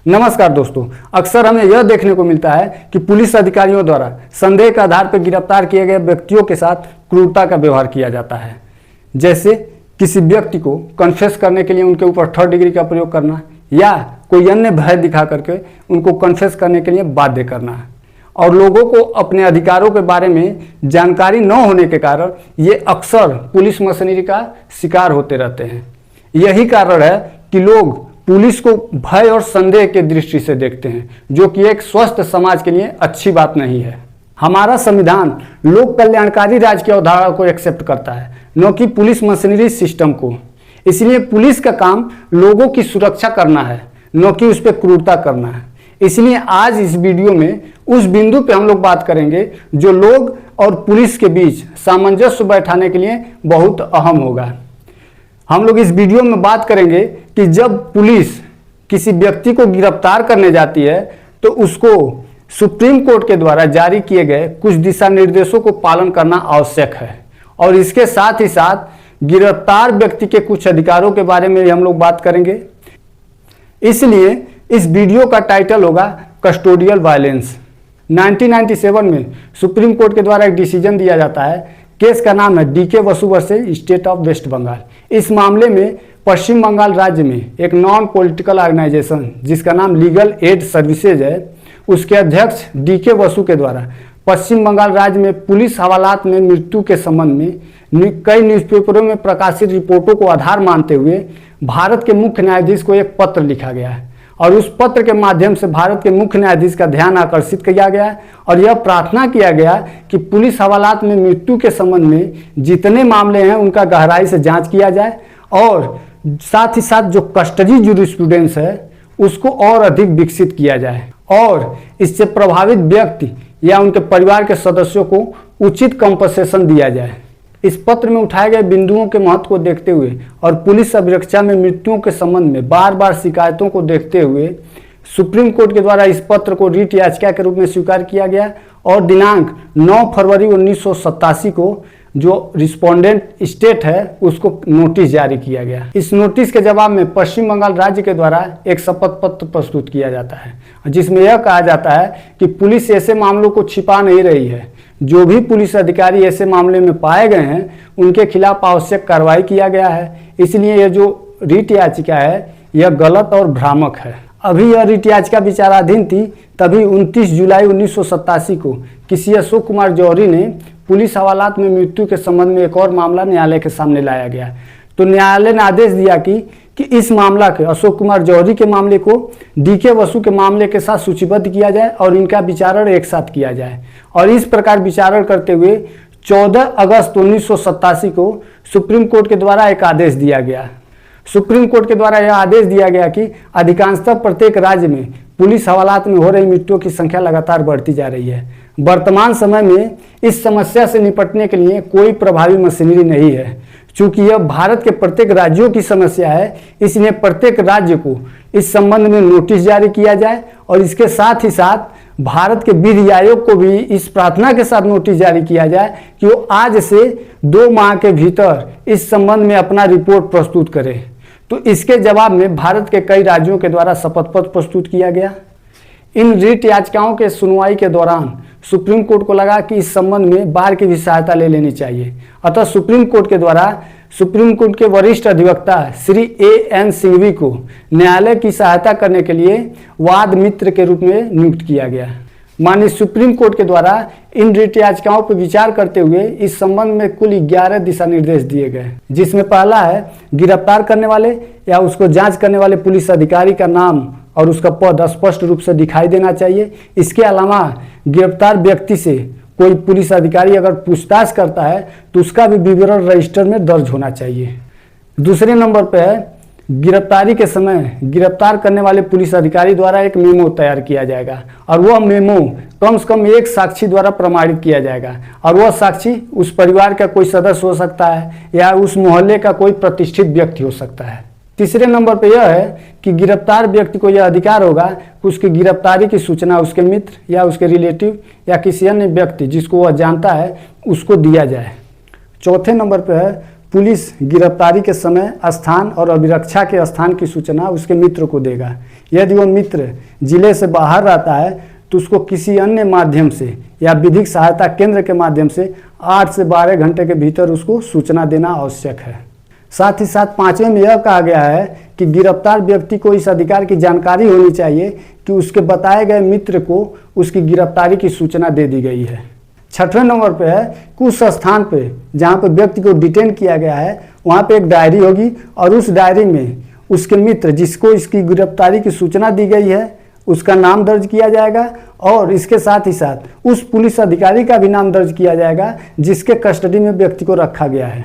नमस्कार दोस्तों, अक्सर हमें यह देखने को मिलता है कि पुलिस अधिकारियों द्वारा संदेह के आधार पर गिरफ्तार किए गए व्यक्तियों के साथ क्रूरता का व्यवहार किया जाता है। जैसे किसी व्यक्ति को कन्फेस करने के लिए उनके ऊपर थर्ड डिग्री का प्रयोग करना या कोई अन्य भय दिखा करके उनको कन्फेस करने के लिए बाध्य करना। और लोगों को अपने अधिकारों के बारे में जानकारी न होने के कारण ये अक्सर पुलिस मशीनरी का शिकार होते रहते हैं। यही कारण है कि लोग पुलिस को भय और संदेह के दृष्टि से देखते हैं, जो कि एक स्वस्थ समाज के लिए अच्छी बात नहीं है। हमारा संविधान लोक कल्याणकारी राज्य की अवधारणा को एक्सेप्ट करता है, न कि पुलिस मशीनरी सिस्टम को। इसलिए पुलिस का काम लोगों की सुरक्षा करना है, न कि उस पर क्रूरता करना है। इसलिए आज इस वीडियो में उस बिंदु पे हम लोग बात करेंगे जो लोग और पुलिस के बीच सामंजस्य बैठाने के लिए बहुत अहम होगा। हम लोग इस वीडियो में बात करेंगे कि जब पुलिस किसी व्यक्ति को गिरफ्तार करने जाती है तो उसको सुप्रीम कोर्ट के द्वारा जारी किए गए कुछ दिशा निर्देशों को पालन करना आवश्यक है, और इसके साथ ही साथ गिरफ्तार व्यक्ति के कुछ अधिकारों के बारे में हम लोग बात करेंगे। इसलिए इस वीडियो का टाइटल होगा कस्टोडियल वायलेंस। 1997 में सुप्रीम कोर्ट के द्वारा एक डिसीजन दिया जाता है। केस का नाम है DK Basu versus state of West Bengal. इस मामले में पश्चिम बंगाल राज्य में एक नॉन पॉलिटिकल ऑर्गेनाइजेशन जिसका नाम लीगल एड सर्विसेज है, उसके अध्यक्ष डीके वसु के द्वारा पश्चिम बंगाल राज्य में पुलिस हवालात में मृत्यु के संबंध में कई न्यूज़पेपरों में प्रकाशित रिपोर्टों को आधार मानते हुए भारत के मुख्य न्यायाधीश को एक पत्र लिखा गया है, और उस पत्र के माध्यम से भारत के मुख्य न्यायाधीश का ध्यान आकर्षित किया गया है और यह प्रार्थना किया गया कि पुलिस हवालात में मृत्यु के संबंध में जितने मामले हैं उनका गहराई से जांच किया जाए, और साथ ही साथ जो कस्टडी जूरिस्प्रूडेंस है उसको और अधिक विकसित किया जाए, और इससे प्रभावित व्यक्ति या उनके परिवार के सदस्यों को उचित कंपनसेशन दिया जाए। इस पत्र में उठाए गए बिंदुओं के महत्व को देखते हुए और पुलिस अभिरक्षा में मृत्युओं के संबंध में बार बार शिकायतों को देखते हुए सुप्रीम कोर्ट के द्वारा इस पत्र को रीट याचिका के रूप में स्वीकार किया गया, और दिनांक 9 फरवरी 1987 को जो रिस्पोंडेंट स्टेट है उसको नोटिस जारी किया गया। इस नोटिस के जवाब में पश्चिम बंगाल राज्य के द्वारा एक शपथ पत्र प्रस्तुत किया जाता है, जिसमें यह कहा जाता है कि पुलिस ऐसे मामलों को छिपा नहीं रही है। जो भी पुलिस अधिकारी ऐसे मामले में पाए गए हैं उनके खिलाफ आवश्यक कार्रवाई किया गया है। इसलिए यह जो रीट याचिका है यह गलत और भ्रामक है। अभी यह रीट याचिका विचाराधीन थी, तभी 29 जुलाई 1987 को किसी अशोक कुमार जौहरी ने पुलिस हवालात में मृत्यु के संबंध में एक और मामला न्यायालय के सामने लाया गया। तो न्यायालय ने आदेश दिया कि इस मामला के अशोक कुमार जौहरी के मामले को डीके वसु के मामले के साथ सूचीबद्ध किया जाए और इनका विचारण एक साथ किया जाए। और इस प्रकार विचारण करते हुए 14 अगस्त 1987 को सुप्रीम कोर्ट के द्वारा एक आदेश दिया गया। सुप्रीम कोर्ट के द्वारा यह आदेश दिया गया कि अधिकांशतः प्रत्येक राज्य में पुलिस हवालात में हो रही मृत्युओं की संख्या लगातार बढ़ती जा रही है। वर्तमान समय में इस समस्या से निपटने के लिए कोई प्रभावी मशीनरी नहीं है। चूंकि यह भारत के प्रत्येक राज्यों की समस्या है, इसलिए प्रत्येक राज्य को इस संबंध में नोटिस जारी किया जाए, और इसके साथ ही साथ भारत के विधि आयोग को भी इस प्रार्थना के साथ नोटिस जारी किया जाए कि वो आज से 2 माह के भीतर इस संबंध में अपना रिपोर्ट प्रस्तुत करे। तो इसके जवाब में भारत के कई राज्यों के द्वारा शपथ पत्र प्रस्तुत किया गया। इन रीट याचिकाओं के सुनवाई के दौरान सुप्रीम कोर्ट को लगा कि इस संबंध में बार की भी सहायता ले लेनी चाहिए। अतः सुप्रीम कोर्ट के द्वारा सुप्रीम कोर्ट के वरिष्ठ अधिवक्ता श्री A.N. सिंघवी को न्यायालय की सहायता करने के लिए वाद मित्र के रूप में नियुक्त किया गया। माननीय सुप्रीम कोर्ट के द्वारा इन रीट याचिकाओं पर विचार करते हुए इस संबंध में कुल 11 दिशा निर्देश दिए गए, जिसमें पहला है गिरफ्तार करने वाले या उसको जांच करने वाले पुलिस अधिकारी का नाम और उसका पद स्पष्ट रूप से दिखाई देना चाहिए। इसके अलावा गिरफ्तार व्यक्ति से कोई पुलिस अधिकारी अगर पूछताछ करता है तो उसका भी विवरण रजिस्टर में दर्ज होना चाहिए। दूसरे नंबर पर है गिरफ्तारी के समय गिरफ्तार करने वाले पुलिस अधिकारी द्वारा एक मेमो तैयार किया जाएगा, और वह मेमो कम से कम एक साक्षी द्वारा प्रमाणित किया जाएगा, और वह साक्षी उस परिवार का कोई सदस्य हो सकता है या उस मोहल्ले का कोई प्रतिष्ठित व्यक्ति हो सकता है। तीसरे नंबर पर यह है कि गिरफ्तार व्यक्ति को यह अधिकार होगा कि उसकी गिरफ्तारी की सूचना उसके मित्र या उसके रिलेटिव या किसी अन्य व्यक्ति जिसको वह जानता है उसको दिया जाए। चौथे नंबर पर है पुलिस गिरफ्तारी के समय स्थान और अभिरक्षा के स्थान की सूचना उसके मित्र को देगा। यदि वो मित्र जिले से बाहर रहता है तो उसको किसी अन्य माध्यम से या विधिक सहायता केंद्र के माध्यम से 8 से 12 घंटे के भीतर उसको सूचना देना आवश्यक है। साथ ही साथ 5वें में यह कहा गया है कि गिरफ्तार व्यक्ति को इस अधिकार की जानकारी होनी चाहिए कि उसके बताए गए मित्र को उसकी गिरफ्तारी की सूचना दे दी गई है। 6वें नंबर पे है कि उस स्थान पे जहाँ पे व्यक्ति को डिटेन किया गया है वहाँ पे एक डायरी होगी और उस डायरी में उसके मित्र जिसको इसकी गिरफ्तारी की सूचना दी गई है उसका नाम दर्ज किया जाएगा और इसके साथ ही साथ उस पुलिस अधिकारी का भी नाम दर्ज किया जाएगा जिसके कस्टडी में व्यक्ति को रखा गया है।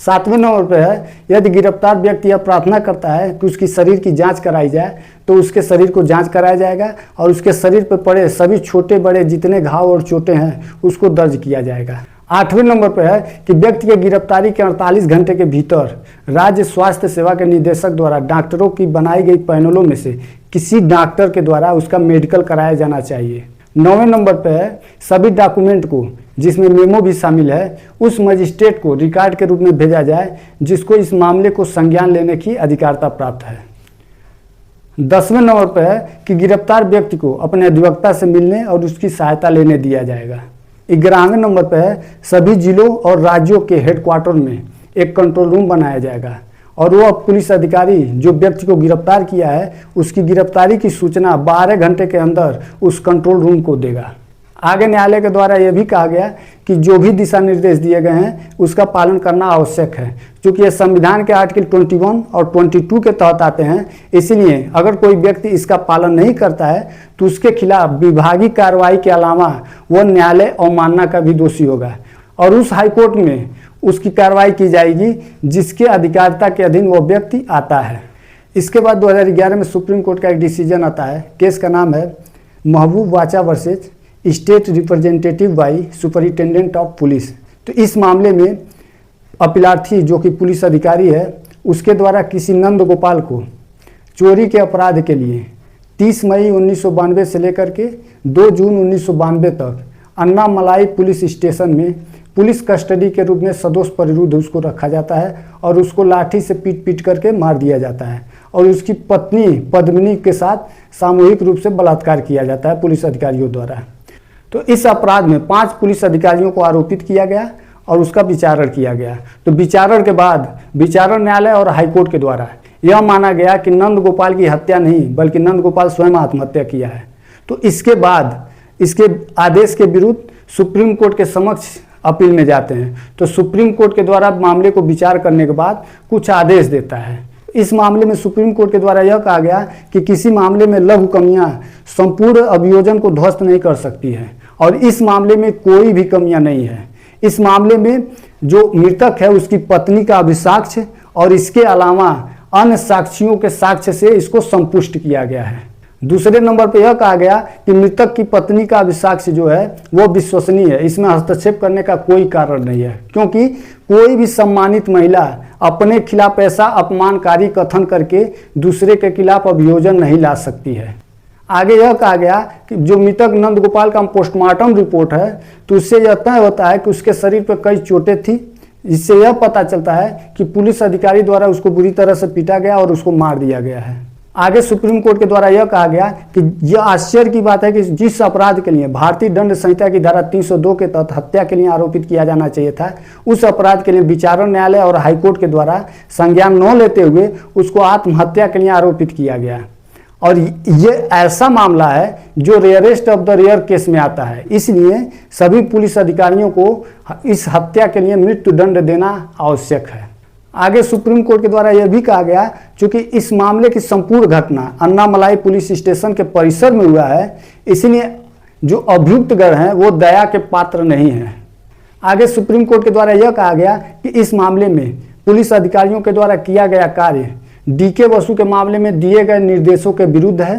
7वें नंबर पर है यदि गिरफ्तार व्यक्ति यह प्रार्थना करता है कि उसकी शरीर की जांच कराई जाए तो उसके शरीर को जांच कराया जाएगा और उसके शरीर पर पड़े सभी छोटे बड़े जितने घाव और चोटें हैं उसको दर्ज किया जाएगा। 8वें नंबर पर है कि व्यक्ति के गिरफ्तारी के 48 घंटे के भीतर राज्य स्वास्थ्य सेवा के निदेशक द्वारा डॉक्टरों की बनाई गई पैनलों में से किसी डॉक्टर के द्वारा उसका मेडिकल कराया जाना चाहिए। 9वें नंबर पर है सभी डॉक्यूमेंट को जिसमें मेमो भी शामिल है उस मजिस्ट्रेट को रिकॉर्ड के रूप में भेजा जाए जिसको इस मामले को संज्ञान लेने की अधिकारता प्राप्त है। 10वें नंबर पर है कि गिरफ्तार व्यक्ति को अपने अधिवक्ता से मिलने और उसकी सहायता लेने दिया जाएगा। 11वें नंबर पर है सभी जिलों और राज्यों के हेडक्वार्टर में एक कंट्रोल रूम बनाया जाएगा और वह पुलिस अधिकारी जो व्यक्ति को गिरफ्तार किया है उसकी गिरफ्तारी की सूचना 12 घंटे के अंदर उस कंट्रोल रूम को देगा। आगे न्यायालय के द्वारा यह भी कहा गया कि जो भी दिशा निर्देश दिए गए हैं उसका पालन करना आवश्यक है क्योंकि ये संविधान के आर्टिकल 21 और 22 के तहत आते हैं। इसलिए अगर कोई व्यक्ति इसका पालन नहीं करता है तो उसके खिलाफ विभागीय कार्रवाई के अलावा वह न्यायालय अवमानना का भी दोषी होगा और उस हाईकोर्ट में उसकी कार्रवाई की जाएगी जिसके अधिकारिता के अधीन वह व्यक्ति आता है। इसके बाद 2011 में सुप्रीम कोर्ट का एक डिसीजन आता है। केस का नाम है महबूब वाचा versus state representative by superintendent of police. तो इस मामले में अपीलार्थी जो कि पुलिस अधिकारी है उसके द्वारा किसी नंद गोपाल को चोरी के अपराध के लिए 30 मई 1992 से लेकर के 2 जून 1992 तक अन्ना मलाई पुलिस स्टेशन में पुलिस कस्टडी के रूप में सदोष परिरुद्ध उसको रखा जाता है और उसको लाठी से पीट पीट करके मार दिया जाता है और उसकी पत्नी पद्मिनी के साथ सामूहिक रूप से बलात्कार किया जाता है पुलिस अधिकारियों द्वारा। तो इस अपराध में 5 पुलिस अधिकारियों को आरोपित किया गया और उसका विचारण किया गया। तो विचारण के बाद विचारण न्यायालय और हाईकोर्ट के द्वारा यह माना गया कि नंद गोपाल की हत्या नहीं बल्कि नंद गोपाल स्वयं आत्महत्या किया है। तो इसके बाद इसके आदेश के विरुद्ध सुप्रीम कोर्ट के समक्ष अपील में जाते हैं। तो सुप्रीम कोर्ट के द्वारा मामले को विचार करने के बाद कुछ आदेश देता है। इस मामले में सुप्रीम कोर्ट के द्वारा यह कहा गया कि किसी मामले में लघु कमियां संपूर्ण अभियोजन को ध्वस्त नहीं कर सकती है और इस मामले में कोई भी कमियां नहीं है। इस मामले में जो मृतक है उसकी पत्नी का अभिसाक्ष्य और इसके अलावा अन्य साक्षियों के साक्ष्य से इसको संपुष्ट किया गया है। दूसरे नंबर पर यह कहा गया कि मृतक की पत्नी का अभिसाक्ष्य जो है वो विश्वसनीय है, इसमें हस्तक्षेप करने का कोई कारण नहीं है क्योंकि कोई भी सम्मानित महिला अपने खिलाफ ऐसा अपमानकारी कथन करके दूसरे के खिलाफ अभियोजन नहीं ला सकती है। आगे यह कहा गया कि जो मृतक नंद गोपाल का पोस्टमार्टम रिपोर्ट है तो उससे यह तय होता है कि उसके शरीर पर कई चोटें थी, इससे यह पता चलता है कि पुलिस अधिकारी द्वारा उसको बुरी तरह से पीटा गया और उसको मार दिया गया है। आगे सुप्रीम कोर्ट के द्वारा यह कहा गया कि यह आश्चर्य की बात है कि जिस अपराध के लिए भारतीय दंड संहिता की धारा 302 के तहत हत्या के लिए आरोपित किया जाना चाहिए था उस अपराध के लिए विचारण न्यायालय और हाईकोर्ट के द्वारा संज्ञान न लेते हुए उसको आत्महत्या के लिए आरोपित किया गया और ये ऐसा मामला है जो rarest of the rare case में आता है। इसलिए सभी पुलिस अधिकारियों को इस हत्या के लिए मृत्यु दंड देना आवश्यक है। आगे सुप्रीम कोर्ट के द्वारा यह भी कहा गया क्योंकि इस मामले की संपूर्ण घटना अन्ना मलाई पुलिस स्टेशन के परिसर में हुआ है इसलिए जो अभियुक्त गण हैं वो दया के पात्र नहीं हैं। आगे सुप्रीम कोर्ट के द्वारा यह कहा गया कि इस मामले में पुलिस अधिकारियों के द्वारा किया गया कार्य डीके बसु के मामले में दिए गए निर्देशों के विरुद्ध है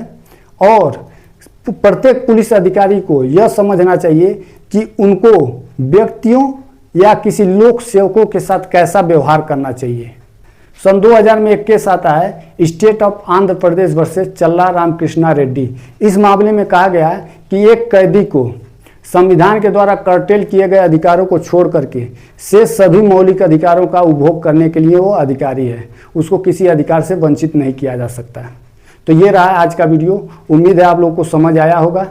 और प्रत्येक पुलिस अधिकारी को यह समझना चाहिए कि उनको व्यक्तियों या किसी लोक सेवकों के साथ कैसा व्यवहार करना चाहिए। सन 2000 में एक केस आता है state of Andhra Pradesh versus चल्ला रामकृष्णा रेड्डी। इस मामले में कहा गया कि एक कैदी को संविधान के द्वारा कर्टेल किए गए अधिकारों को छोड़ करके से सभी मौलिक अधिकारों का उपभोग करने के लिए वो अधिकारी है, उसको किसी अधिकार से वंचित नहीं किया जा सकता। तो ये रहा आज का वीडियो। उम्मीद है आप लोग को समझ आया होगा।